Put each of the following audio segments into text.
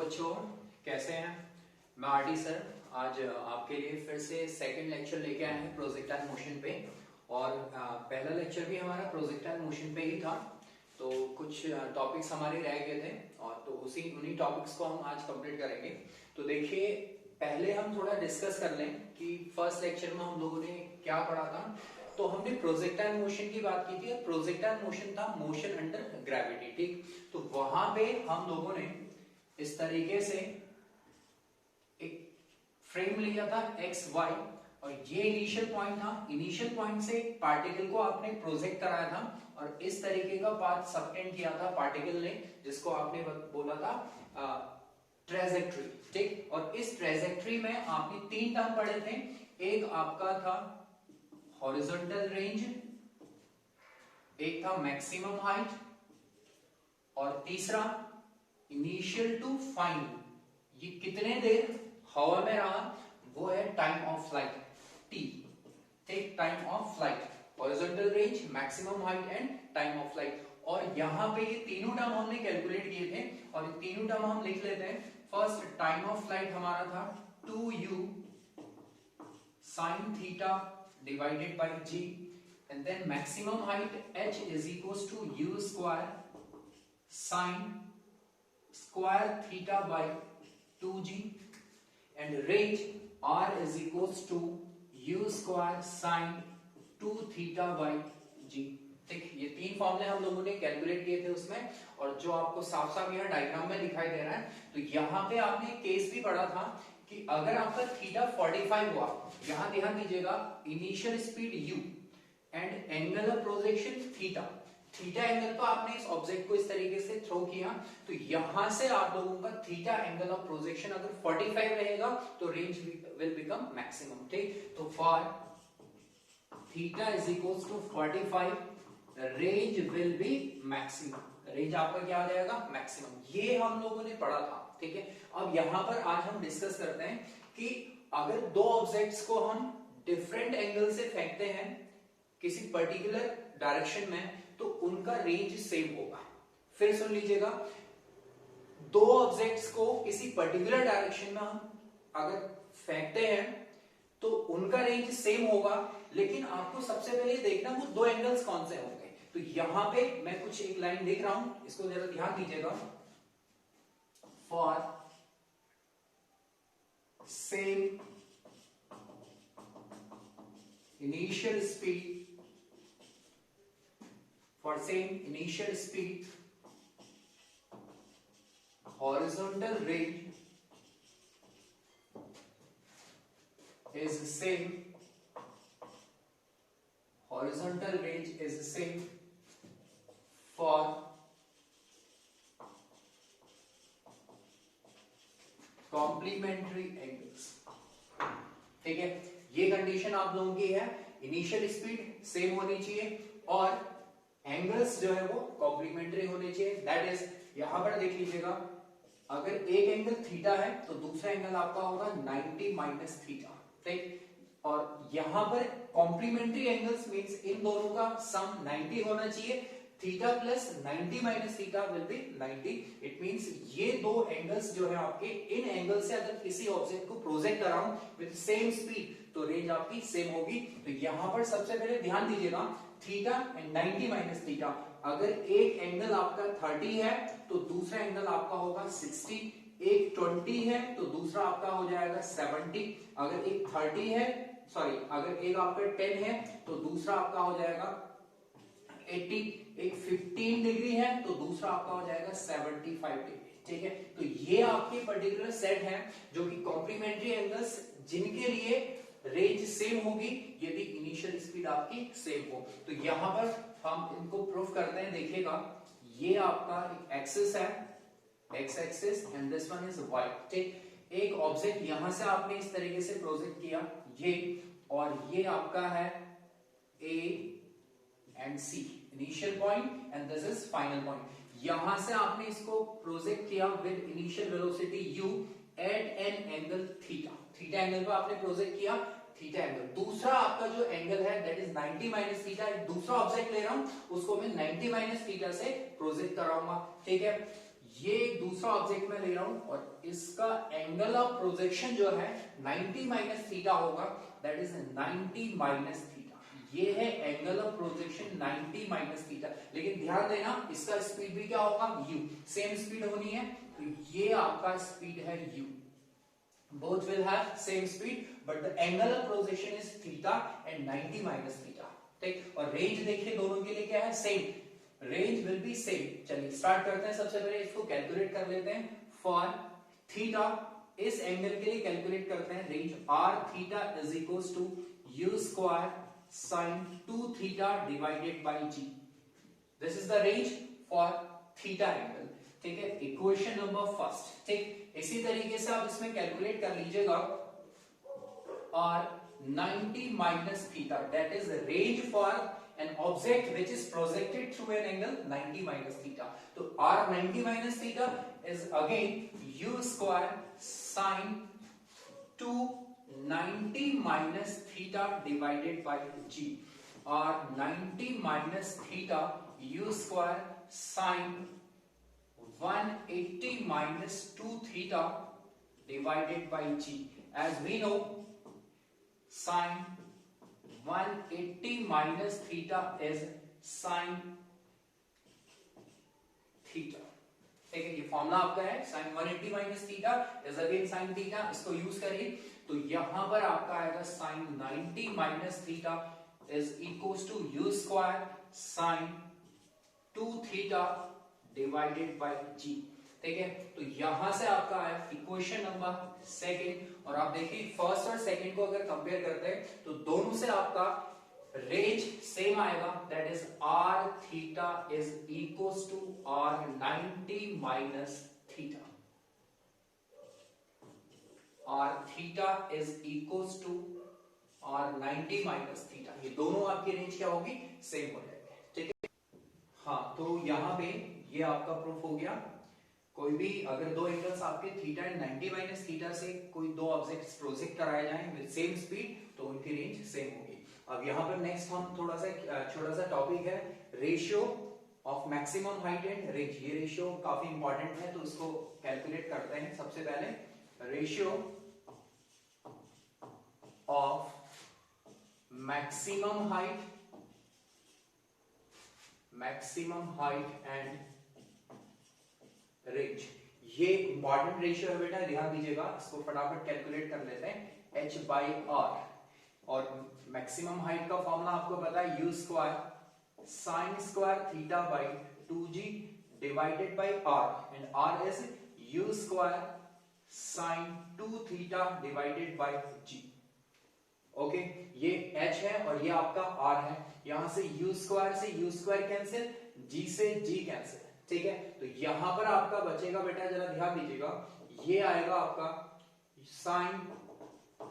बच्चों, कैसे हैं? मैं आरडी सर आज आपके लिए फिर से सेकंड लेक्चर लेके आए हैं प्रोजेक्टाइल मोशन पे। और पहला लेक्चर भी हमारा प्रोजेक्टाइल मोशन पे ही था, तो कुछ टॉपिक्स हमारे रह गए थे और तो उन्हीं टॉपिक्स को हम आज कंप्लीट करेंगे। तो देखिए, पहले हम थोड़ा डिस्कस कर लें कि फर्स्ट लेक्चर में हम लोगों ने क्या पढ़ा था। तो हमने प्रोजेक्टाइल मोशन की बात की थी और प्रोजेक्टाइल मोशन था मोशन अंडर ग्रेविटी, ठीक। तो वहां पे हम लोगों ने इस तरीके से एक फ्रेम लिया था एक्स वाई, और ये इनिशियल पॉइंट था। इनिशियल पॉइंट से पार्टिकल को आपने प्रोजेक्ट कराया था और इस तरीके का पाथ सबटेंड किया था पार्टिकल ने, जिसको आपने बोला था ट्रेजेक्ट्री, ठीक। और इस ट्रेजेक्ट्री में आपने तीन टर्म पढ़े थे। एक आपका था हॉरिजॉन्टल रेंज, एक था मैक्सिमम हाइट, और तीसरा इनिशियल टू फाइनल। ये कितने देर हवा में रहा वो है टाइम ऑफ फ्लाइट, टी, ठीक। Time of flight, horizontal range, maximum height and time of flight. और यहां पे ये तीनों टर्म हमने कैलकुलेट किए थे और ये तीनों टर्म हम लिख लेते हैं। फर्स्ट टाइम ऑफ फ्लाइट हमारा था 2u sin theta divided by g, and then maximum height h is equals to u square sin square theta by 2g, and range r is equals to u square sin 2 theta by g, ठीक। ये तीन फॉर्मूले हम लोगों ने calculate किए थे उसमें, और जो आपको साफ साफ यहाँ डायग्राम में दिखाई दे रहा है। तो यहाँ पे आपने केस भी पढ़ा था कि अगर आपका थीटा 45 हुआ, यहाँ ध्यान दीजिएगा, initial speed u and angular projection theta, theta angle तो आपने इस ऑब्जेक्ट को इस तरीके से थ्रो किया, तो यहां से आप लोगों का थीटा एंगल ऑफ प्रोजेक्शन अगर 45 रहेगा तो रेंज विल बिकम मैक्सिमम, ठीक। तो for theta is equals to 45 the range will be maximum. Range आपका क्या आ जाएगा? मैक्सिमम। ये हम लोगों ने पढ़ा था, ठीक है। अब यहां पर आज हम डिस्कस करते हैं कि अगर दो ऑब्जेक्ट्स को हम डिफरेंट एंगल से फेंकते हैं किसी पर्टिकुलर डायरेक्शन में, तो उनका रेंज सेम होगा। फिर सुन लीजिएगा, दो ऑब्जेक्ट्स को किसी पर्टिकुलर डायरेक्शन में हम अगर फेंकते हैं तो उनका रेंज सेम होगा, लेकिन आपको सबसे पहले देखना वो दो एंगल्स कौन से होंगे। तो यहां पे मैं कुछ एक लाइन लिख रहा हूं, इसको जरा ध्यान दीजिएगा। For same initial speed, for same initial speed, horizontal range is same, horizontal range is same for complementary angles, ठीक है। ये कंडीशन आप लोगों की है, इनिशियल स्पीड सेम होनी चाहिए और एंगल्स जो है वो कॉम्प्लीमेंट्री होने चाहिए। दैट इज, यहां पर देख लीजिएगा, अगर एक एंगल थीटा है तो दूसरा एंगल आपका होगा 90 माइनस थीटा, ठीक। और यहां पर कॉम्प्लीमेंट्री एंगल्स मींस इन दोनों का सम 90 होना चाहिए। Theta plus 90 minus theta will B 90। It means ये दो एंगल्स जो है आपके, इन एंगल से अगर किसी ऑब्जेक्ट को प्रोजेक्ट कराऊं विद सेम स्पीड तो रेंज आपकी सेम होगी। तो यहां पर सबसे पहले ध्यान दीजिएगा, थीटा एंड 90 माइनस थीटा। अगर एक एंगल आपका 30 है तो दूसरा एंगल आपका होगा 60, एक 20 है तो दूसरा आपका हो जाएगा 70, अगर एक 30 है, सॉरी, अगर एक आपका 10 है तो दूसरा आपका हो जाएगा 80, एक 15 डिग्री है तो दूसरा आपका हो जाएगा 75 डिग्री, ठीक है। तो ये आपके पर्टिकुलर सेट है जो कि कॉम्प्लीमेंट्री एंगल्स जिनके लिए रेंज सेम होगी यदि इनिशियल स्पीड आपकी सेम हो। तो यहां पर हम इनको प्रूफ करते हैं। देखिएगा, ये आपका एक्सिस है, X axis, and this one is Y, ठीक। एक ऑब्जेक्ट यहां से आपने इस तरीके से प्रोजेक्ट किया, ये, और ये आपका है A and C, initial point and this is final point. यहां से आपने इसको प्रोजेक्ट किया with initial velocity u at an angle theta, theta angle पे आपने प्रोजेक्ट किया, थीटा एंगल। दूसरा आपका जो एंगल है दैट इज 90 माइनस थीटा। दूसरा ऑब्जेक्ट ले रहा हूं, उसको मैं 90 माइनस थीटा से प्रोजेक्ट कराऊंगा, ठीक है। ये एक दूसरा ऑब्जेक्ट में ले रहा हूं और इसका एंगल ऑफ प्रोजेक्शन जो है 90 माइनस थीटा होगा, दैट इज 90 माइनस थीटा। ये है angle of projection 90 minus theta. लेकिन ध्यान देना इसका स्पीड भी क्या होगा, u, सेम स्पीड होनी है। तो ये आपका स्पीड है u, both will have same speed but the angle of projection is theta and 90 minus theta। ठीक, और रेंज देखिए दोनों के लिए क्या है, same, range will B same. चलिए स्टार्ट करते हैं। सबसे पहले इसको कैलकुलेट कर लेते हैं। फॉर थीटा, इस एंगल के लिए कैलकुलेट करते हैं range r theta is equals to u square sin 2 theta divided by g। This is the range for theta angle. ठीक है, इक्वेशन नंबर फर्स्ट। ठीक, इसी तरीके से आप इसमें कैलकुलेट कर लीजिएगा r 90 minus theta, that is the range for an object which is projected through an angle 90 minus theta। तो r 90 minus theta is again u square sin 2 90 minus theta divided by g। r 90 minus theta u square sin 180 minus 2 theta divided by g। As we know, sin 180 minus theta is sin theta। ठीक है, ये formula आपका है, sin 180 minus theta is again sin theta। इसको use करिए तो यहां पर आपका आएगा sin 90 minus theta is equals to u square sin 2 theta divided by g। ठीक है, तो यहां से आपका आया इक्वेशन नंबर सेकंड। और आप देखिए फर्स्ट और सेकंड को अगर कंपेयर करते हैं तो दोनों से आपका रेंज सेम आएगा, that is r theta is equals to r 90 minus theta. r theta is equals to r 90 minus theta. ये दोनों आपकी रेंज क्या होगी, सेम हो जाएगी। ठीक है, हाँ, तो यहां पे ये आपका प्रूफ हो गया। कोई भी अगर दो एंगल्स आपके थीटा एंड 90 माइनस थीटा से कोई दो ऑब्जेक्ट्स प्रोजेक्ट कराए जाएं विद सेम स्पीड तो उनकी रेंज सेम होगी। अब यहाँ पर नेक्स्ट हम थोड़ा सा छोटा सा टॉपिक है ratio of maximum height and range. ये रेशियो काफी इंपॉर्टेंट है तो इसको कैलकुलेट करते हैं। सबसे पहले ratio of maximum height and range, ये इंपॉर्टेंट रेशियो है बेटा, ध्यान दीजिएगा। इसको फटाफट कैलकुलेट कर लेते हैं, h बाई आर। और मैक्सिमम हाइट का फॉर्मूला आपको पता है, u square sine square theta by 2g divided by r and r is u square sine 2 theta divided by g। Okay, ये h है और ये आपका r है। यहां से u स्क्वायर कैंसिल, g से g कैंसिल। ठीक है, तो यहां पर आपका बचेगा बेटा, जरा ध्यान दीजिएगा, ये आएगा आपका sine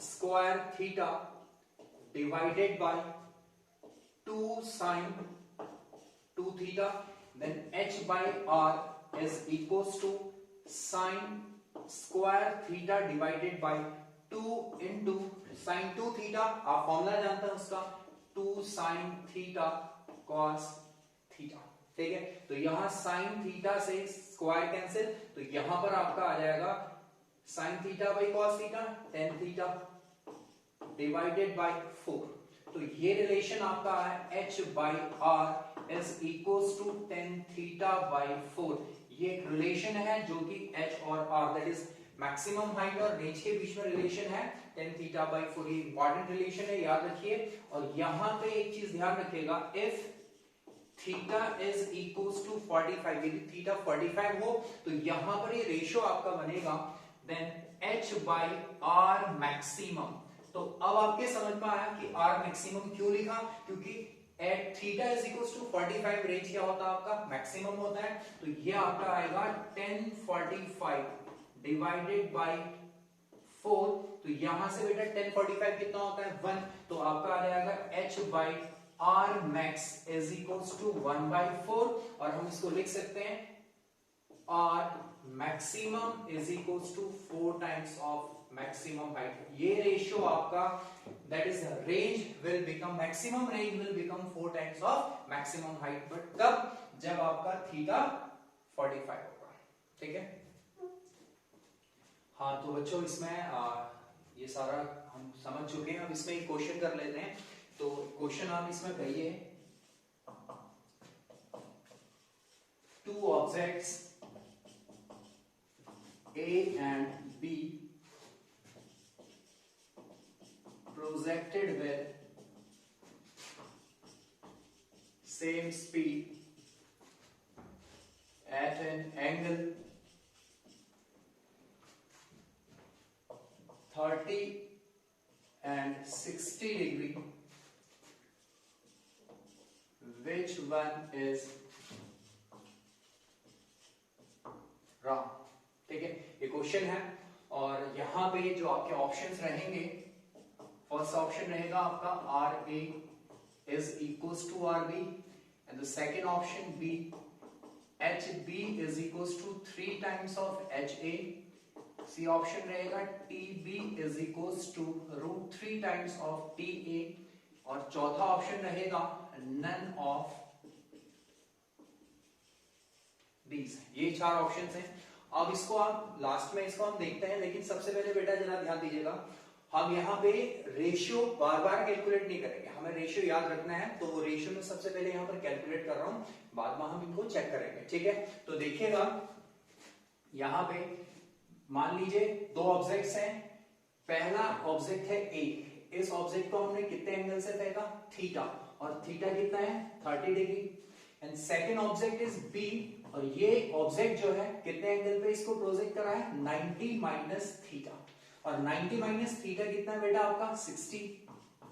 square theta divided by 2 sine 2 theta, then h by r is equals to sine square theta divided by 2 into sine 2 theta. आप फॉर्मूला जानते हैं उसका, 2 साइन थीटा कॉस थीटा। ठीक है, तो यहां साइन थीटा से स्क्वायर कैंसिल, तो यहां पर आपका आ जाएगा sine theta by cos theta, tan theta divided by 4। तो ये रिलेशन आपका है h by r is equals to tan theta by 4। ये एक रिलेशन है जो कि h और r that is maximum height और रेंज के बीच में रिलेशन है, टेन थीटा बाई 4। ये इंपॉर्टेंट रिलेशन है, याद रखिए। और यहां पे एक चीज ध्यान रखिएगा, if theta is equals to 45, यदि थीटा 45 हो तो यहां पर ये रेशियो आपका बनेगा then h by r maximum. तो अब आपके समझ में आया कि r मैक्सिमम क्यों लिखा, क्योंकि at theta is equals to 45, range क्या होता है आपका, मैक्सिमम होता है। तो ये आपका आएगा 1045 डिवाइडेड बाई 4। तो यहां से बेटा 1045 कितना होता है, 1। तो आपका आ जाएगा h by r max is equals to 1/4। और हम इसको लिख सकते हैं r maximum is equals to 4 times of maximum height। ये रेशियो आपका that is range will become maximum range will become 4 times of maximum height। But कब, जब आपका थीटा 45 होगा। ठीक है। हाँ तो बच्चों इसमें ये सारा हम समझ चुके हैं। अब इसमें एक क्वेश्चन कर लेते हैं। तो क्वेश्चन आप इसमें कहिए, to objects A and B projected with same speed at an angle 30 and 60 degree, which one is wrong? ठीक है, ये क्वेश्चन है और यहाँ पे जो आपके ऑप्शंस रहेंगे, फर्स्ट ऑप्शन रहेगा आपका R A is equals to R B and the second option B H B is equals to 3 times of H A, C option रहेगा T B is equals to √3 times of T A, और चौथा option रहेगा none of these. ये 4 options हैं। अब इसको आप last में इसको हम देखते हैं, लेकिन सबसे पहले बेटा जरा ध्यान दीजिएगा, हम यहाँ पे रेशियो बार बार कैलकुलेट नहीं करेंगे, हमें रेशियो याद रखना है। तो वो रेशियो में सबसे पहले यहाँ पर कैलकुलेट कर रहा हूं, बाद में हम इनको चेक करेंगे। ठीक है, तो देखिएगा यहाँ पे मान लीजिए 2 ऑब्जेक्ट्स हैं। पहला ऑब्जेक्ट है ए, इस ऑब्जेक्ट को हमने कितने एंगल से फेंका, थीटा, और थीटा कितना है 30 degree. And second object is B, और ये ऑब्जेक्ट जो है कितने एंगल पे इसको प्रोजेक्ट करा है 90 माइनस थीटा, और 90 माइनस थीटा कितना है बेटा आपका 60।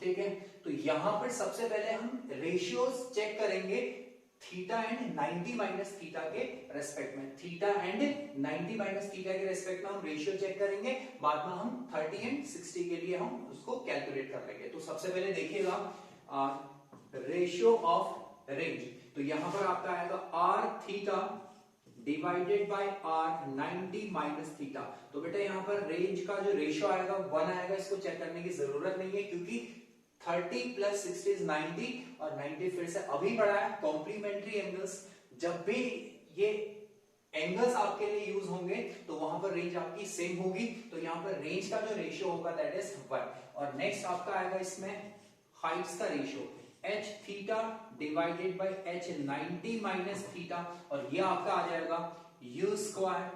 ठीक है, तो यहां पर सबसे पहले हम रेशियोज चेक करेंगे थीटा एंड 90 माइनस थीटा के रेस्पेक्ट में। थीटा एंड 90 माइनस थीटा के रेस्पेक्ट में हम रेशियो चेक करेंगे, बाद में हम 30 एंड 60 के लिए हम उसको कैलकुलेट कर लेंगे। तो सबसे पहले देखिएगा रेशियो ऑफ रेंज, तो यहां पर आपका आएगा R theta divided by R 90 minus theta. तो बेटा यहां पर रेंज का जो रेशियो आएगा 1 आएगा, इसको चेक करने की जरूरत नहीं है क्योंकि 30 प्लस 60 इज 90, और 90 फिर से अभी बढ़ा है। कॉम्प्लीमेंट्री एंगल्स, जब भी ये एंगल्स आपके लिए यूज होंगे तो वहां पर रेंज आपकी सेम होगी। तो यहां पर रेंज का जो रेशियो होगा दैट इज 1। और नेक्स्ट आपका आएगा इसमें हाइट्स का ratio, h theta divided bye h 90 minus theta, और ये आपका आ जाएगा u square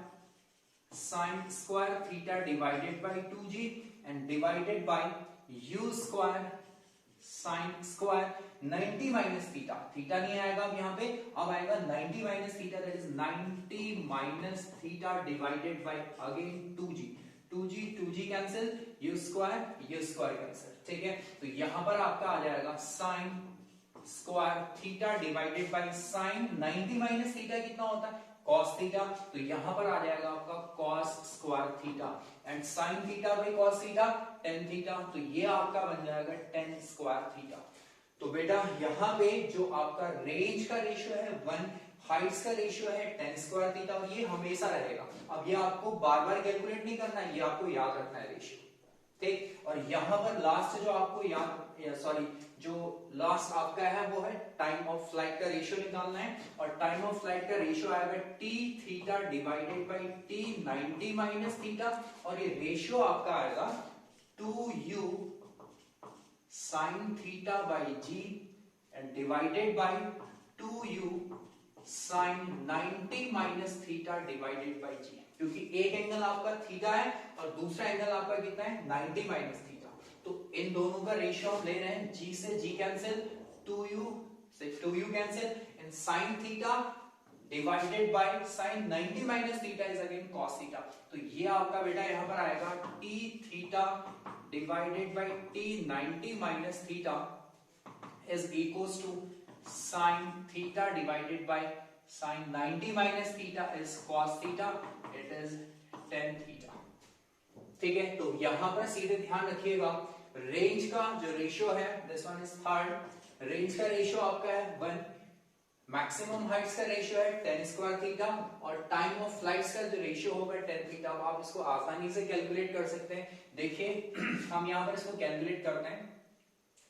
sine square theta divided bye 2g and divided by u square sine square 90 minus theta. Theta नहीं आएगा अब यहाँ पे, अब आएगा 90 minus theta, that is 90 minus theta divided bye again 2g cancel, u square cancel. ठीक है, तो यहां पर आपका आ जाएगा sign square theta divided by sine 90 minus theta कितना होता है cos थीटा, तो यहां पर आ जाएगा आपका cos square theta, and sign theta bye cos theta tan theta, तो ये आपका बन जाएगा tan स्क्वायर थीटा। तो बेटा यहां पे जो आपका रेंज का रेशियो है 1, हाइट्स का रेशियो है tan स्क्वायर थीटा, और ये हमेशा रहेगा। अब ये आपको बार बार कैलकुलेट नहीं करना है, ये आपको याद रखना है रेशियो। ठीक, और यहां पर लास्ट जो आपको जो लास्ट आपका है वो है टाइम ऑफ फ्लाइट का रेशियो निकालना है, और टाइम ऑफ फ्लाइट का रेशियो आएगा T theta divided by T 90 minus theta, और ये रेशियो आपका आएगा 2u sine theta by G and divided by 2u sine 90 minus theta divided by G, क्योंकि एक एंगल आपका थीटा है और दूसरा एंगल आपका कितना है 90 माइनस थीटा। तो इन दोनों का रेशियो हम ले रहे हैं, g से g कैंसिल, 2u से 2u cancel, and sin theta divided by sin 90 minus theta is again cos theta. तो ये आपका बेटा यहां पर आएगा t theta divided by t 90 minus theta is equals to sin theta divided by sin 90 minus theta is cos theta, it is tan theta. ठीक है, तो यहां पर सीधे ध्यान रखिएगा रेंज का जो रेशियो है this one is third, range का रेशियो आपका है 1, मैक्सिमम हाइट्स का रेशियो है tan स्क्वायर थीटा, और टाइम ऑफ फ्लाइट्स का जो रेशियो होगा tan थीटा। अब आप इसको आसानी से कैलकुलेट कर सकते हैं। देखिए हम यहां पर इसको कैलकुलेट करते हैं।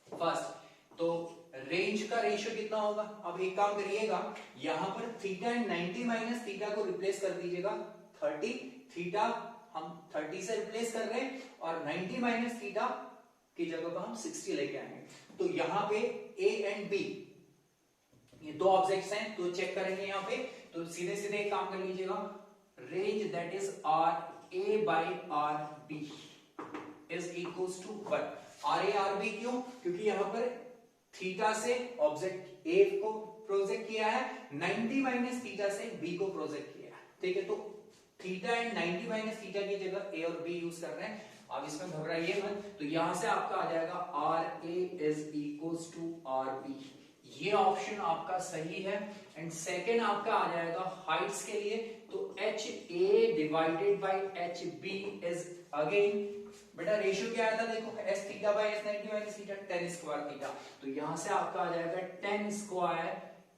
फर्स्ट तो रेंज का रेशियो कितना होगा? अब एक काम करिएगा, यहां पर थीटा एंड 90 माइनस थीटा को रिप्लेस कर दीजिएगा 30, थीटा हम 30 से रिप्लेस कर रहे हैं और 90 माइनस थीटा की जगह पर हम 60 लेके आएंगे। तो यहाँ पे ए एंड बी ये दो ऑब्जेक्ट्स हैं, तो चेक करेंगे यहाँ पे। तो सीधे सीधे एक काम कर लीजिएगा, range that is R A by R B is equals to 1। R A R B क्यों? क्योंकि यहाँ पर थीटा से ऑब्जेक्ट ए को प्रोजेक्ट किया है, 90 माइनस थीटा से बी को प्रोजेक्ट किया है, ठीक है। तो थीटा एंड 90 माइनस थीटा की जगह ए और बी यूज कर रहे हैं, अब इसमें घबराइए मत। तो यहां से आपका आ जाएगा R A is equals to R B, ये ऑप्शन आपका सही है। एंड सेकेंड आपका आ जाएगा हाइट्स के लिए, तो H A divided by H B is again, बेटा रेशियो क्या आया था देखो, S theta by S 90 minus theta, 10 square theta. तो यहां से आपका आ जाएगा 10 स्क्वायर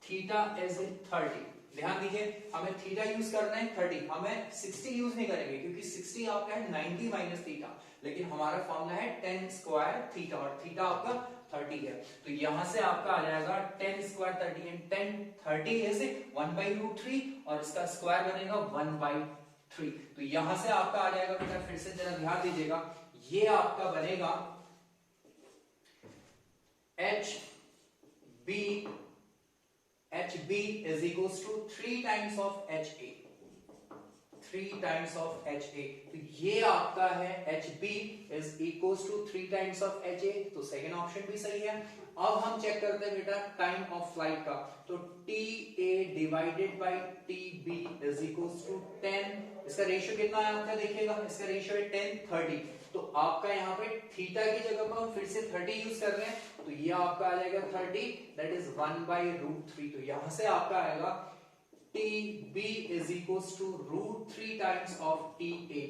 थीटा इज 30। ध्यान दीजिए, हमें थीटा यूज करना है 30, हमें 60 यूज नहीं करेंगे क्योंकि 60 आपका है 90 माइनस थीटा, लेकिन हमारा फॉर्मूला है 10 स्क्वायर थीटा और थीटा आपका 30 है। तो यहां से आपका आ जाएगा 10 स्क्वायर 30 एंड 10 30 इज 1/√3 और इसका स्क्वायर बनेगा 1/3। तो यहां से आपका आ जाएगा, बेटा फिर से जरा ध्यान दीजिएगा, ये आपका बनेगा HB is equals to 3 times of HA, 3 times of HA। तो ये आपका है HB is equals to 3 times of HA, तो सेकेंड ऑप्शन भी सही है। अब हम चेक करते हैं बेटा टाइम ऑफ फ्लाइट का, तो TA divided by TB is equals to 10, इसका रेशियो कितना है आपका देखिएगा, इसका रेशियो है 10:30। तो आपका यहाँ पे थीटा की जगह पर हम फिर से 30 यूज कर रहे हैं, तो ये आपका आ जाएगा 30 दैट इज 1/√3। तो यहां से आपका आएगा TB is equals to √3 times of TA,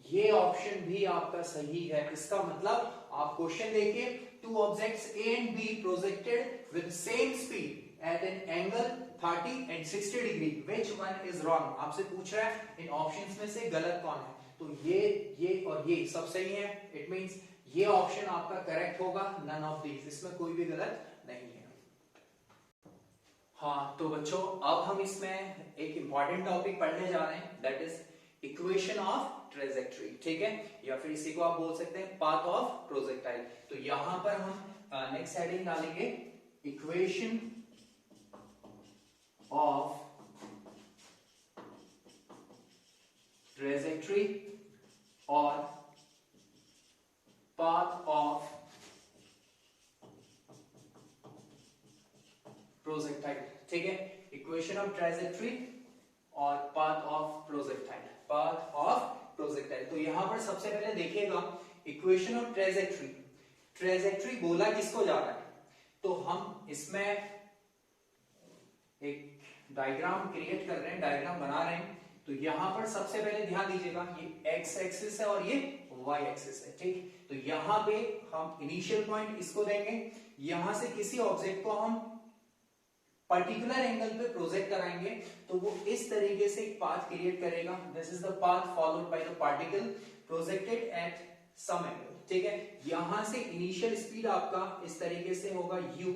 ये ऑप्शन भी आपका सही है। इसका मतलब आप क्वेश्चन देखिए, two objects A and B projected with same speed at an angle 30 and 60 degree, which one is wrong? आपसे पूछ रहा है इन ऑप्शंस में से गलत कौन है। तो ये और ये सब सही है, इट मींस ये ऑप्शन आपका करेक्ट होगा, नन ऑफ दीज, इसमें कोई भी गलत नहीं है। हाँ तो बच्चों, अब हम इसमें एक इंपॉर्टेंट टॉपिक पढ़ने जा रहे हैं, that is equation of trajectory, ठीक है, या फिर इसी को आप बोल सकते हैं पाथ ऑफ प्रोजेक्टाइल। तो यहां पर हम नेक्स्ट हेडिंग डालेंगे इक्वेशन ऑफ ट्रेजेक्टरी और पाथ ऑफ प्रोजेक्टाइल, ठीक है। इक्वेशन ऑफ ट्रेजेक्टरी और path of projectile, path of projectile. तो यहां पर सबसे पहले देखिएगा इक्वेशन ऑफ ट्रेजेक्टरी, ट्रेजेक्टरी बोला किसको जा रहा है, तो हम इसमें एक डायग्राम क्रिएट कर रहे हैं, डायग्राम बना रहे हैं। तो यहां पर सबसे पहले ध्यान दीजिएगा, ये एक्स एक्सिस है और ये वाई एक्सिस है, ठीक। तो यहां पे हम इनिशियल पॉइंट इसको देंगे, यहां से किसी ऑब्जेक्ट को हम पर्टिकुलर एंगल पे प्रोजेक्ट कराएंगे, तो वो इस तरीके से एक पाथ क्रिएट करेगा, this is the path followed by the particle projected at some angle, ठीक है। यहां से इनिशियल स्पीड आपका इस तरीके से होगा u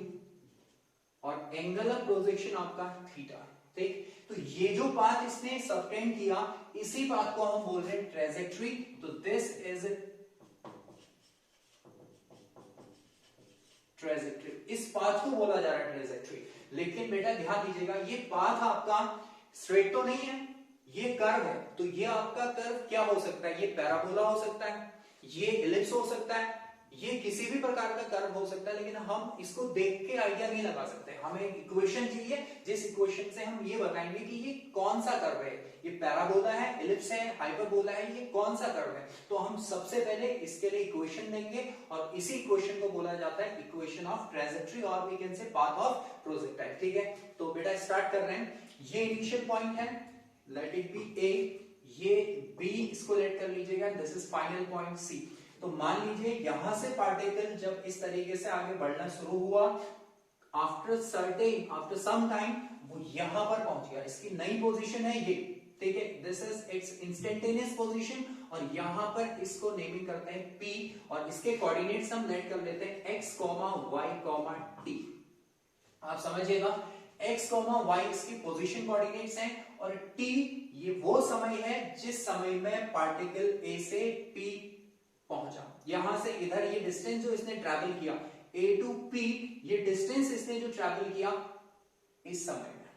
और एंगल ऑफ प्रोजेक्शन आपका थीटा, ठीक। तो ये जो पाथ इसने सबटेंड किया, इसी पाथ को हम बोल रहे हैं ट्रेजेक्टरी। तो दिस इज ट्रेजेक्टरी, इस पाथ को बोला जा रहा है ट्रेजेक्टरी। लेकिन बेटा ध्यान दीजिएगा, ये पाथ आपका स्ट्रेट तो नहीं है, ये कर्व है। तो ये आपका कर्व क्या हो सकता है, ये पैराबोला हो सकता है, ये इलिप्स हो सकता है, ये किसी भी प्रकार का कर्व हो सकता है, लेकिन हम इसको देख के आइडिया नहीं लगा सकते। हमें एक इक्वेशन चाहिए, जिस इक्वेशन से हम ये बताएंगे कि ये कौन सा कर्व है, ये पैराबोला है, इलिप्स है, हाइपरबोला है, ये कौन सा कर्व है। तो हम सबसे पहले इसके लिए इक्वेशन देंगे और इसी इक्वेशन को बोला जाता है इक्वेशन ऑफ ट्रेजेक्टरी और we can say path of projectile, ठीक है। तो बेटा स्टार्ट कर रहे हैं, ये इनिशियल पॉइंट है, लेट इट बी ए, ये बी, इसको लेट कर लीजिएगा, this is final point C. तो मान लीजिए यहां से पार्टिकल जब इस तरीके से आगे बढ़ना शुरू हुआ, आफ्टर सम टाइम वो यहां पर पहुंच गया, इसकी नई पोजीशन है ये, ठीक है, this is it's instantaneous position. और यहां पर इसको नेमिंग करते हैं P और इसके कोऑर्डिनेट्स हम लेट कर लेते हैं x, y, t, आप समझिएगा x, y इसकी पोजीशन कोऑर्डिनेट्स हैं और t ये वो समय है जिस समय में पार्टिकल a से p पहुंचा। यहां से इधर ये डिस्टेंस जो इसने ट्रैवल किया a टू p, ये डिस्टेंस इसने जो ट्रैवल किया इस समय में,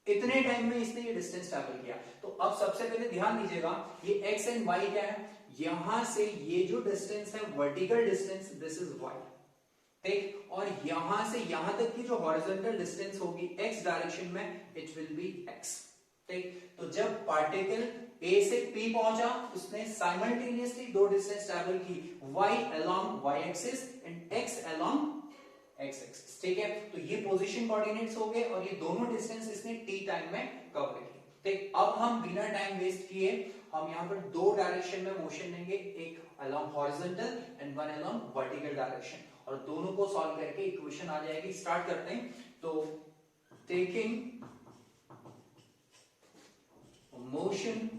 इतने टाइम में इसने ये डिस्टेंस ट्रैवल किया। तो अब सबसे पहले ध्यान दीजिएगा ये x एंड y क्या है, यहां से ये जो डिस्टेंस है vertical distance, this is y, ठीक, और यहां से यहां तक की जो हॉरिजॉन्टल डिस्टेंस होगी x डायरेक्शन में, इट विल बी x, ठीक। तो जब पार्टिकल a से p पहुंचा, उसने साइमल्टेनियसली दो डिस्टेंस ट्रैवल की, y along y axis and x along x axis, ठीक है। तो ये पोजीशन कोऑर्डिनेट्स हो गए और ये दोनों डिस्टेंस इसने t टाइम में कवर किए, ठीक। अब हम बिना टाइम वेस्ट किए हम यहां पर दो डायरेक्शन में मोशन लेंगे, एक along horizontal and one along vertical direction, और दोनों को सॉल्व करके इक्वेशन आ जाएगी। स्टार्ट करते हैं। तो taking motion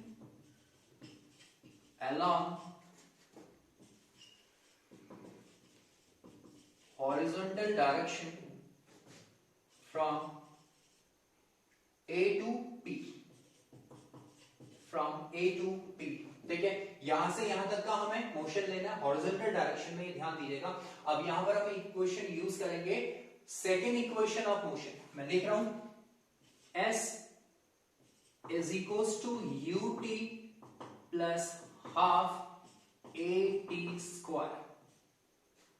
along horizontal direction from A to P, from A to P, ठीक है। यहां से यहां तक का हमें मोशन लेना है हॉरिजॉन्टल डायरेक्शन में, ध्यान दीजिएगा। अब यहां पर हम इक्वेशन यूज करेंगे, सेकेंड इक्वेशन ऑफ मोशन मैं लिख रहा हूं S is equals to ut plus half at square,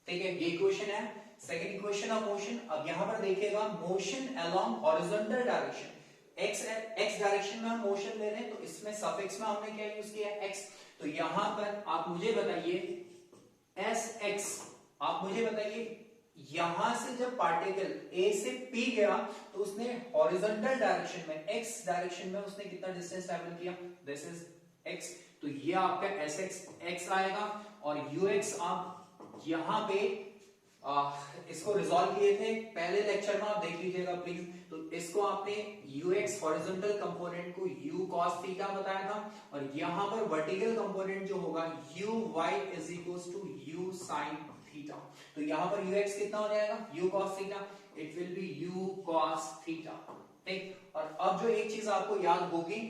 ठीक है। ये इक्वेशन है सेकेंड इक्वेशन ऑफ मोशन। अब यहां पर देखिएगा motion along horizontal direction, x direction में हम मोशन ले रहे हैं, तो इसमें सफिक्स में हमने क्या यूज किया है x। तो यहां पर आप मुझे बताइए sx, आप मुझे बताइए यहां से जब पार्टिकल a से p गया तो उसने हॉरिजॉन्टल डायरेक्शन में x डायरेक्शन में उसने कितना डिस्टेंस ट्रैवल किया, दिस इज x। तो ये आपका sx x आएगा, और ux आप यहां पे इसको रिजॉल्व किए थे पहले लेक्चर में, आप देख लीजिएगा प्लीज। तो इसको आपने ux हॉरिजॉन्टल कंपोनेंट को u cos थीटा बताया था, और यहां पर वर्टिकल कंपोनेंट जो होगा uy is equals to u sin theta. तो यहां पर ux कितना हो जाएगा, u cos theta, it will be u cos theta, ठीक। और अब जो एक चीज आपको याद होगी,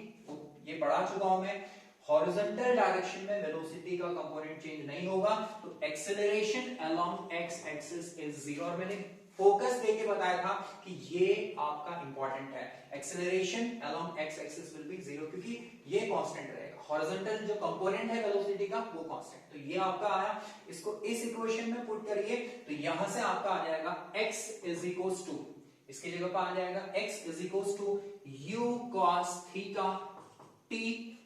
ये पढ़ा चुका हूं मैं, हॉरिजॉन्टल डायरेक्शन में वेलोसिटी का कंपोनेंट चेंज नहीं होगा, तो acceleration along x axis is zero. और मैंने फोकस देके बताया था कि ये आपका इंपॉर्टेंट है, acceleration along x axis will be zero, क्योंकि ये कांस्टेंट रहेगा, हॉरिजॉन्टल जो कंपोनेंट है वेलोसिटी का वो कांस्टेंट। तो ये आपका आया, इसको इस इक्वेशन में पुट करिए, तो यहां से आपका आ जाएगा x इज इक्वल्स टू, इसकी जगह पर आ जाएगा x is equals to u cos theta t,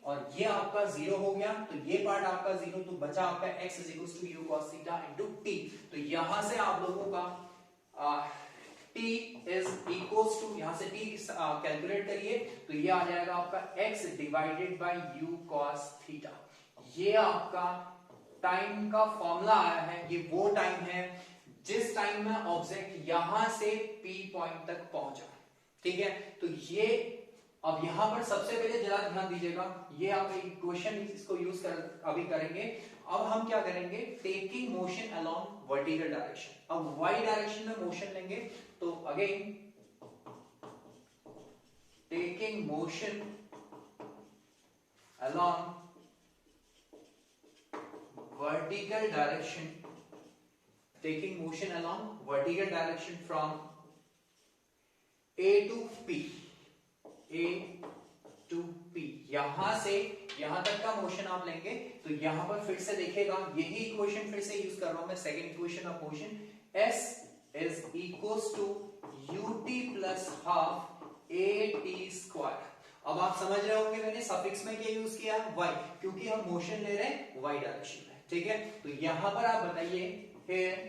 और ये आपका जीरो हो गया, तो ये पार्ट आपका जीरो, तो बचा आपका x is equals to u cos theta into t। तो यहां से आप लोगों का t इज इक्वल्स टू, यहां से t कैलकुलेट करिए, तो ये आ जाएगा आपका x divided by u cos theta. ये आपका टाइम का फॉर्मूला आया है, ये वो टाइम है जिस टाइम में ऑब्जेक्ट यहां से p पॉइंट तक पहुंचा, ठीक है। तो ये अब यहां पर सबसे पहले जरा ध्यान दीजिएगा, ये आप इक्वेशन इसको यूज अभी करेंगे। अब हम क्या करेंगे, taking motion along vertical direction. अब y डायरेक्शन में मोशन लेंगे, तो again taking motion along vertical direction, taking motion along vertical direction from a to p, A to P, यहां से यहां तक का मोशन आप लेंगे, तो यहां पर फिर से देखिएगा, यही इक्वेशन फिर से यूज कर रहा हूं मैं, second equation of motion, S is equals to ut plus half at square. अब आप समझ रहे होंगे मैंने सफिक्स में क्या यूज किया, y, क्योंकि हम मोशन ले रहे हैं y डायरेक्शन में, ठीक है। तो यहां पर आप बताइए here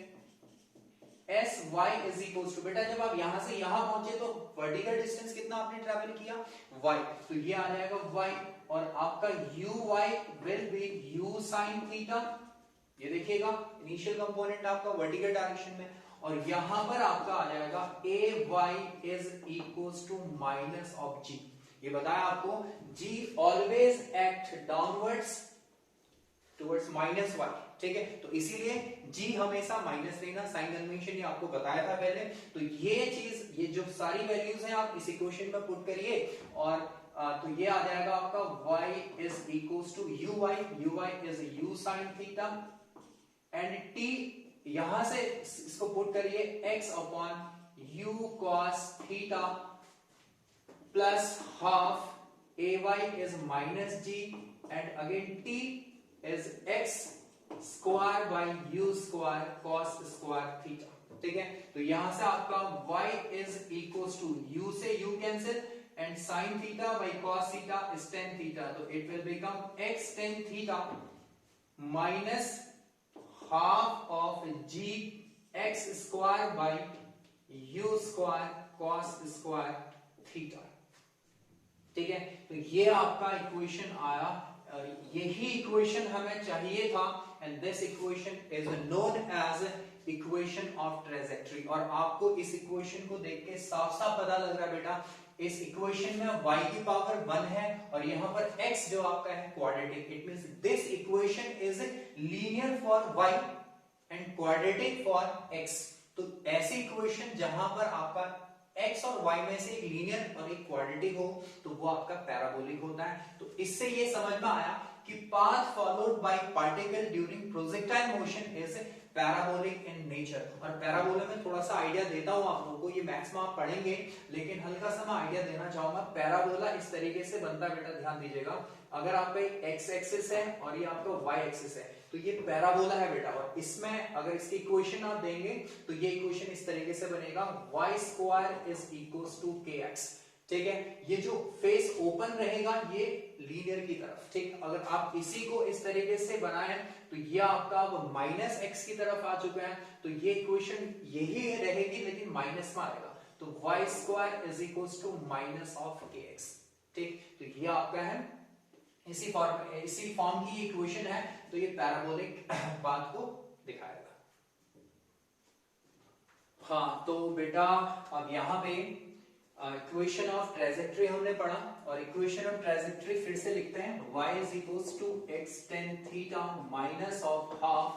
S Y is equals to, बेटा जब आप यहां से यहां पहुंचे तो वर्टिकल डिस्टेंस कितना आपने ट्रैवल किया, y, तो ये आ जाएगा y, और आपका uy will be u sin theta, ये देखिएगा इनिशियल कंपोनेंट आपका वर्टिकल डायरेक्शन में, और यहां पर आपका आ जाएगा ay is equals to minus of g। ये बताया आपको g always act downwards towards minus Y, ठीक है। तो इसीलिए जी हमेशा माइनस लेना, साइन कन्वेंशन ये आपको बताया था पहले। तो ये चीज, ये जो सारी वैल्यूज हैं आप इस इक्वेशन में पुट करिए और तो ये आ जाएगा आपका y is equals to uy is u sin theta and t यहां से इसको पुट करिए x upon u cos theta plus half ay is minus g and again t is x square by u square cos square theta, ठीक है। तो यहां से आपका y is equals to u से u cancel and sin theta by cos theta is tan theta, तो it will become x tan theta minus half of g x square by u square cos square theta, ठीक है। तो ये आपका equation आया, यही equation हमें चाहिए था and this equation is known as equation of trajectory. और आपको इस इक्वेशन को देख के साफ साफ पता लग रहा है बेटा, इस इक्वेशन में y की पावर 1 है और यहां पर x जो आपका है quadratic, it means this equation is linear for y and quadratic for x। तो ऐसी इक्वेशन जहां पर आपका x और y में से एक लीनियर और एक क्वाड्रेटिक हो तो वो आपका पैराबोलिक होता है। तो इससे ये समझ में आया कि path followed bye particle during projectile motion is parabolic in nature. और पैराबोला में थोड़ा सा आइडिया देता हूं आप लोगों को, ये मैक्स में आप पढ़ेंगे लेकिन हल्का सा मैं आइडिया देना चाहूंगा। पैराबोला इस तरीके से बनता है बेटा, ध्यान दीजिएगा। अगर आपका एक x एक्सिस है और ये आपका y एक्सिस है तो ये पैराबोला है बेटा, और इसमें अगर इसकी इक्वेशन आप देंगे तो ये इक्वेशन इस तरीके से बनेगा y square is equals to kx, ठीक है। ये जो फेस ओपन रहेगा ये लीनियर की तरफ, ठीक। अगर आप इसी को इस तरीके से बनाएं तो ये आपका अब माइनस एक्स की तरफ आ चुका है, तो ये इक्वेशन यही रहेगी लेकिन माइनस में आएगा, तो y square is equals to minus of kx, ठीक। तो ये आपका है इसी फॉर्म की इक्वेशन है, तो ये पैराबोलिक बात को दिखाएगा। हाँ तो बेटा अब यहाँ पे इक्वेशन ऑफ ट्रेजेक्टरी हमने पढ़ा, और इक्वेशन ऑफ ट्रेजेक्टरी फिर से लिखते हैं, y is equals to x tan theta minus of half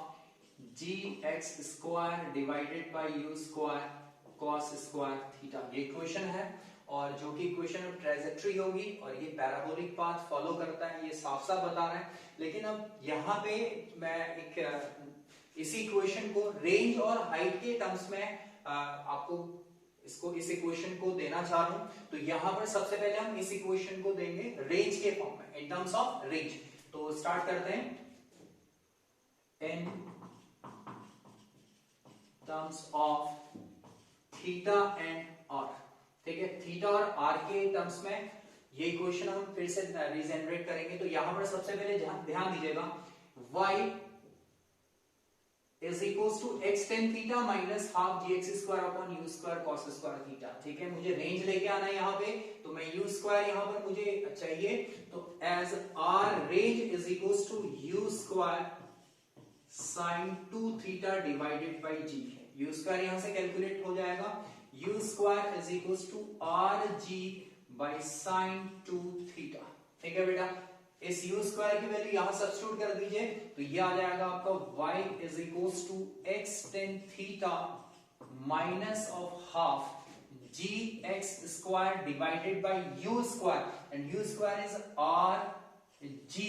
gx square divided by u square cos square theta, ये इक्वेशन है। और जो कि इक्वेशन ऑफ ट्रेजेक्टरी होगी और ये पैराबोलिक पाथ फॉलो करता है, ये साफ साफ बता रहा है। लेकिन अब यहाँ पे मैं एक इसी इक्वेशन को रेंज और हाइट के टर्म्स में आपको इस इक्वेशन को देना चाह रहा हूं। तो यहां पर सबसे पहले हम इस इक्वेशन को देंगे रेंज के फॉर्म में, इन टर्म्स ऑफ रेंज। तो स्टार्ट करते हैं in terms of theta and R, ठीक है। थीटा और आर के टर्म्स में ये इक्वेशन हम फिर से रीजनरेट करेंगे। तो यहां पर सबसे पहले ध्यान दीजिएगा, y is equals to x tan theta minus half gx square upon u square cos square theta, ठीक है। मुझे रेंज लेके आना है यहाँ पे, तो मैं u square यहाँ पर मुझे चाहिए, तो as r range is equals to u square sin 2 theta divided by g, u square यहाँ से कैलकुलेट हो जाएगा, u square is equals to r g by sin 2 theta, ठीक है बेटा। इस u स्क्वायर की वैल्यू यहां सब्स्टिट्यूट कर दीजिए, तो ये आ जाएगा आपका y is equals to x tan theta minus of half gx square divided by u square, and u square is r g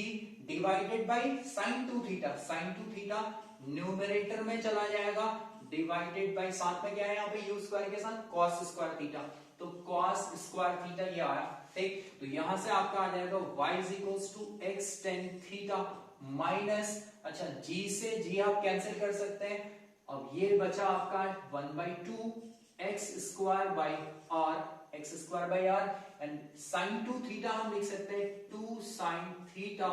divided by sin 2 theta, sin 2 theta numerator में चला जाएगा, डिवाइडेड बाय साथ में क्या है यहाँ पे u square के साथ cos स्क्वायर थीटा, तो cos स्क्वायर थीटा ये आया, ठीक। तो यहां से आपका आ जाएगा y is equals to x tan theta minus, अच्छा g से g आप कैंसिल कर सकते हैं, अब ये बचा आपका 1/2 x square by r, x square by r, and sin 2 theta हम लिख सकते हैं 2 sin थीटा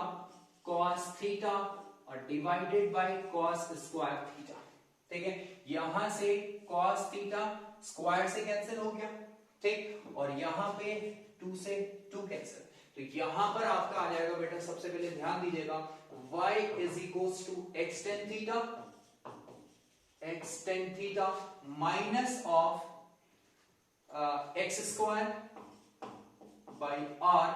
cos थीटा और divided by cos square theta, ठीक है। यहां से cos थीटा स्क्वायर से कैंसिल हो गया, ठीक, और यहां पे 2 से 2 कैंसिल, तो यहां पर आपका आ जाएगा बेटा, सबसे पहले ध्यान दीजिएगा, y is equals to x tan theta minus of x square by r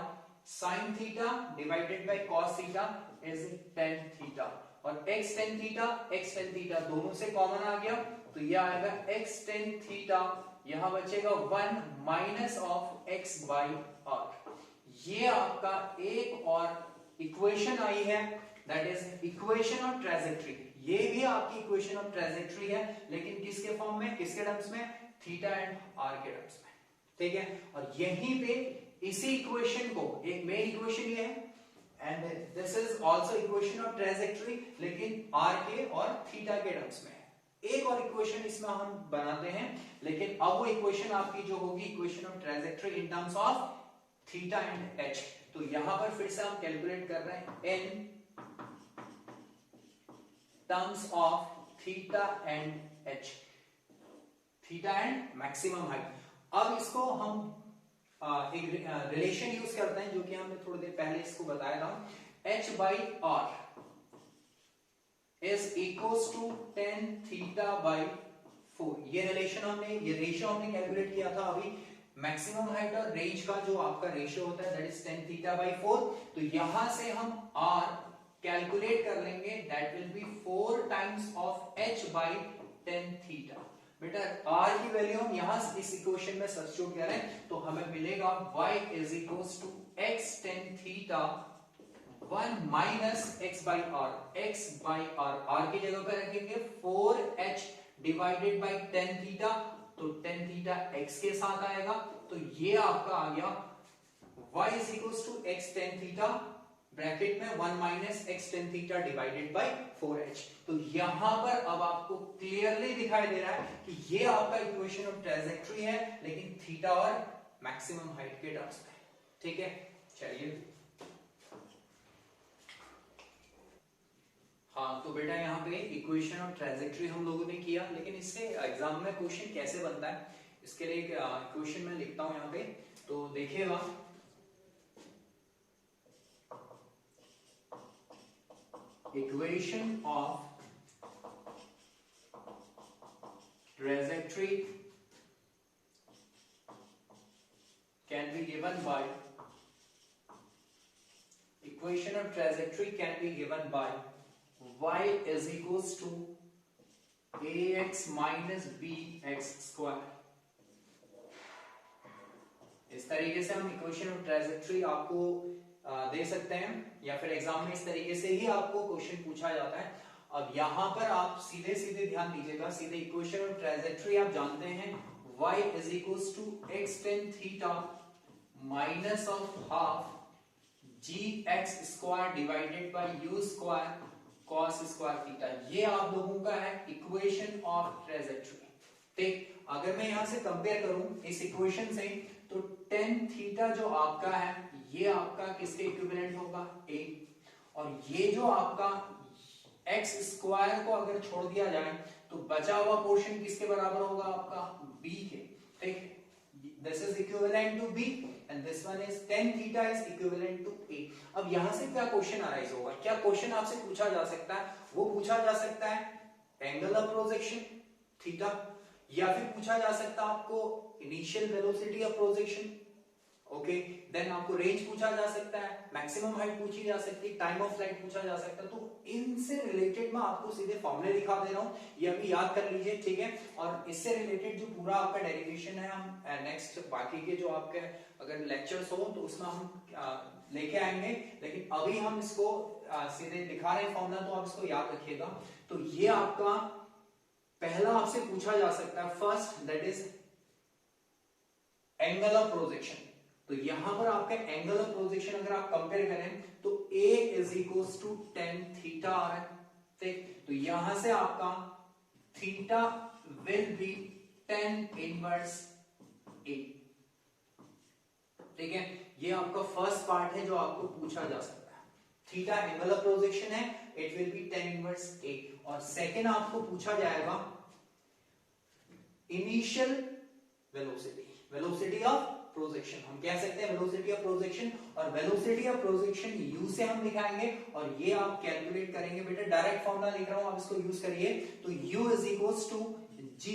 sine theta divided by cos theta is tan theta, और x टेन थीटा दोनों से कॉमन आ गया तो यह आएगा x टेन थीटा, यहां बचेगा 1 minus of x by R. ये आपका एक और इक्वेशन आई है, that is equation of trajectory. ये भी आपकी इक्वेशन ऑफ ट्रेजेक्टरी है, लेकिन किसके फॉर्म में, किसके टर्म्स में, थीटा एंड आर के टर्म्स में, ठीक है। और यहीं पे इसी इक्वेशन को, एक मेन इक्वेशन ये है and this is also equation of trajectory, लेकिन आर के और थीटा के टर्म्स में है। एक और इक्वेशन इसमें हम बनाते हैं, लेकिन अब वो इक्वेशन आपकी जो होगी equation of trajectory in terms of theta and H. तो यहां पर फिर से हम कैलकुलेट कर रहे हैं in terms of theta and H, theta and maximum height. अब इसको हम एक रिलेशन यूज करते हैं जो कि हमने थोड़ी देर पहले इसको बताया था, h by R is equals to tan theta by 4। ये रिलेशन हमने, ये रेशियो हमने कैलकुलेट किया था अभी, मैक्सिमम हाइट और रेंज का जो आपका रेशियो होता है that is tan theta by 4। तो यहां से हम r कैलकुलेट कर लेंगे, that will be 4 times of h by tan theta. बेटा r की वैल्यू हम यहां इस इक्वेशन में सब्स्टिट्यूट करें तो हमें मिलेगा y is equals to x tan theta 1 minus x by R, x by R, r की जगह पर रखेंगे 4h divided by tan theta, तो टेन थीटा x के साथ आएगा, तो ये आपका आ गया y is equals to x tan theta bracket में 1 minus x tan theta divided by 4h। तो यहां पर अब आपको क्लियरली दिखाई दे रहा है कि ये आपका इक्वेशन ऑफ ट्रेजेक्टरी है, लेकिन थीटा और मैक्सिमम हाइट के टर्म्स में, ठीक है। चलिए हाँ, तो बेटा यहाँ पे इक्वेशन ऑफ ट्रेजेक्टरी हम लोगों ने किया, लेकिन इससे एग्जाम में क्वेश्चन कैसे बनता है इसके लिए एक इक्वेशन मैं लिखता हूं यहाँ पे, तो देखिएगा। Equation of trajectory can be given by, equation of trajectory can be given by y is equals to ax minus bx square। इस तरीके से हम इक्वेशन ऑफ ट्रेजेक्टरी आपको दे सकते हैं, या फिर एग्जाम में इस तरीके से ही आपको क्वेश्चन पूछा जाता है। अब यहां पर आप सीधे सीधे ध्यान दीजिएगा, सीधे इक्वेशन ऑफ ट्रेजेक्टरी आप जानते हैं y is equals to x tan theta minus of half gx square divided by u square cos square theta. ये आप लोगों का है इक्वेशन ऑफ ट्रेजेक्टरी। ठीक, अगर मैं यहां से कंपेयर करूं इस इक्वेशन से, तो टेन थीटा जो आपका है ये आपका किसके इक्विवेलेंट होगा, a, और ये जो आपका x स्क्वायर को अगर छोड़ दिया जाए तो बचा हुआ पोर्शन किसके बराबर होगा, आपका b के। ठीक, this is equivalent to b and this one is tan theta is equivalent to a। अब यहां से क्या क्वेश्चन अराइज होगा, क्या क्वेश्चन आपसे पूछा जा सकता है, वो पूछा जा सकता है एंगल ऑफ प्रोजेक्शन थीटा, या फिर पूछा जा सकता है आपको initial velocity of projection, okay, then आपको रेंज पूछा जा सकता है, मैक्सिमम हाइट पूछी जा सकती है, टाइम ऑफ फ्लाइट पूछा जा सकता है। तो इनसे रिलेटेड मैं आपको सीधे फॉर्मूले दिखा दे रहा हूं, ये अभी याद कर लीजिए, ठीक है। और इससे रिलेटेड जो पूरा आपका डेरिवेशन है हम नेक्स्ट बाकी के जो आपके अगर लेक्चर्स हो तो उसमें हम लेके आएंगे, लेकिन अभी हम इसको सीधे दिखा रहे हैं फॉर्मूला, तो आप इसको याद रखिएगा। तो ये आपका पहला आपसे पूछा जा सकता है first, that is angle of projection. तो यहां पर आपका एंगल ऑफ प्रोजेक्शन अगर आप कंपेयर करें तो a is equals to tan theta आ रहा है, ठीक। तो यहां से आपका theta will be tan inverse a, ठीक है। ये आपका फर्स्ट पार्ट है जो आपको पूछा जा सकता है, थीटा एंगल ऑफ प्रोजेक्शन है, it will be tan inverse a। और सेकेंड आपको पूछा जाएगा initial velocity, velocity of projection, हम कह सकते हैं वेलोसिटी ऑफ प्रोजेक्शन, और वेलोसिटी ऑफ प्रोजेक्शन u से हम दिखाएंगे, और ये आप कैलकुलेट करेंगे। बेटा डायरेक्ट फॉर्मूला लिख रहा हूं, आप इसको यूज करिए। तो u is equals to g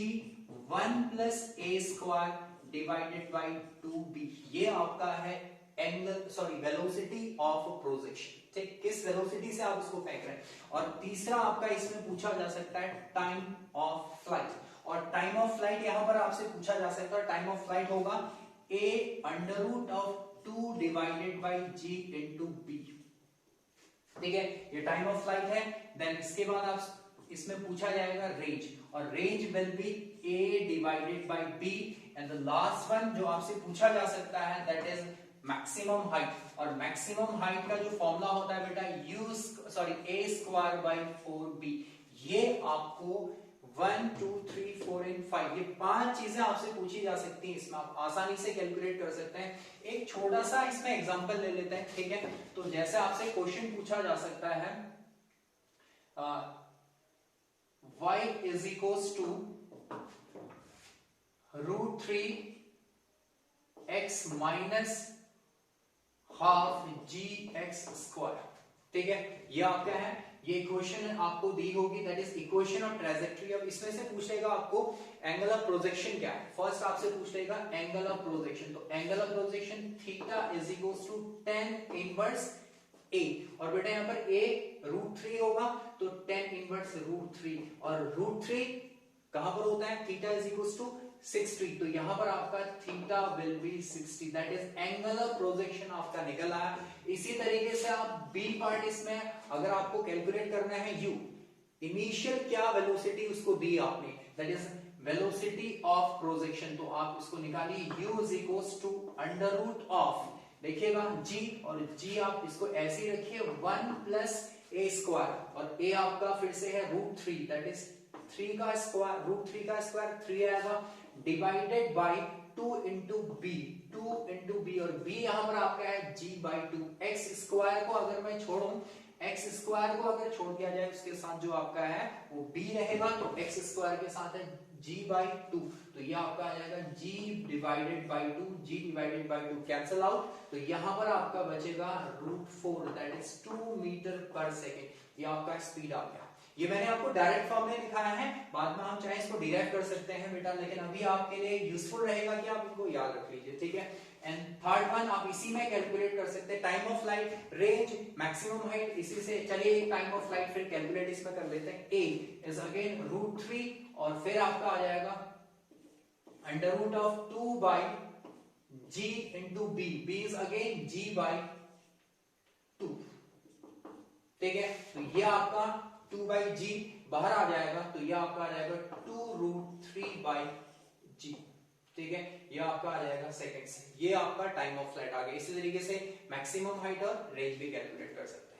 1 plus a square divided by 2b। ये आपका है angle sorry velocity of projection, ठीक, किस वेलोसिटी से आप उसको फेंक रहे हैं। और तीसरा आपका इसमें पूछा जा सकता है टाइम ऑफ फ्लाइट, और टाइम ऑफ फ्लाइट यहां पर आपसे पूछा जा सकता है, टाइम ऑफ फ्लाइट होगा a under root of 2 divided by g into B, ठीक है, ये टाइम ऑफ फ्लाइट है। देन इसके बाद आप इसमें पूछा जाएगा रेंज, और range will be a divided by b, and the last one जो आपसे पूछा जा सकता है दैट इज मैक्सिमम हाइट, और मैक्सिमम हाइट का जो फॉर्मूला होता है बेटा a स्क्वायर बाई 4b। ये आपको 1 2 3 4 एंड 5 ये 5 चीजें आपसे पूछी जा सकती हैं, इसमें आप आसानी से कैलकुलेट कर सकते हैं। एक छोटा सा इसमें एग्जांपल ले लेते हैं, ठीक है। तो जैसे आपसे क्वेश्चन पूछा जा सकता है y is equals to √3x minus half G X square, ठीक है। ये आपका है, ये इक्वेशन आपको दी होगी, दैट इज इक्वेशन ऑफ ट्रांजैक्टरी। अब इसमें से पूछ लेगा आपको एंगल ऑफ प्रोजेक्शन क्या है। फर्स्ट आपसे पूछ लेगा एंगल ऑफ प्रोजेक्शन, तो angle of projection theta is equals to tan inverse a, और बेटा यहाँ पर a √3 होगा तो tan इनवर्स √3, और √3 कहां पर होता है, थीटा इज इक्वल्स टू 60, तो यहां पर आपका theta will B 60, that is angle of projection आपका निकल आया। इसी तरीके से आप बी पार्ट इसमें अगर आपको कैलकुलेट करना है u, इनिशियल क्या वेलोसिटी उसको दी आपने, that is velocity of projection, तो आप उसको निकालिए u is equals to under root of, देखिएगा g, और g आप इसको ऐसे ही रखिए 1 प्लस a स्क्वायर, और a आपका फिर से है √3, दैट इज 3 का स्क्वायर, √3 का स्क्वायर 3 आएगा, divided by 2 into B, 2 into B, और b यहां पर आपका है g बाई 2। x स्क्वायर को अगर मैं छोड़ूं, x स्क्वायर को अगर छोड़ दिया जाए उसके साथ जो आपका है वो b रहेगा, तो x स्क्वायर के साथ है g बाई 2, तो ये आपका आ जाएगा g divided by 2, g divided by 2 cancel out, तो यहां पर आपका बचेगा √4, दैट इज 2 मीटर पर सेकेंड। ये आपका स्पीड आ गया। ये मैंने आपको डायरेक्ट फॉर्म में दिखाया है, बाद में हम चाहे इसको डिराइव कर सकते हैं बेटा, लेकिन अभी आपके लिए यूजफुल रहेगा कि आप इनको याद रख लीजिए, ठीक है। एंड थर्ड वन आप इसी में कैलकुलेट कर सकते हैं, time of flight, range, maximum height, इसी से चलिए टाइम ऑफ फ्लाइट फिर कैलकुलेट इसमें कर लेते हैं। a इज अगेन √3, और फिर आपका आ जाएगा under root of 2 by g into b, b is again g by 2, ठीक है। तो ये आपका 2 बाई जी बाहर आ जाएगा, तो ये आपका आ जाएगा 2√3 बाई जी, ठीक है। ये आपका आ जाएगा सेकंड से। ये आपका टाइम ऑफ फ्लाइट आ गया। इसी तरीके से मैक्सिमम हाइट और रेंज भी कैलकुलेट कर सकते हैं।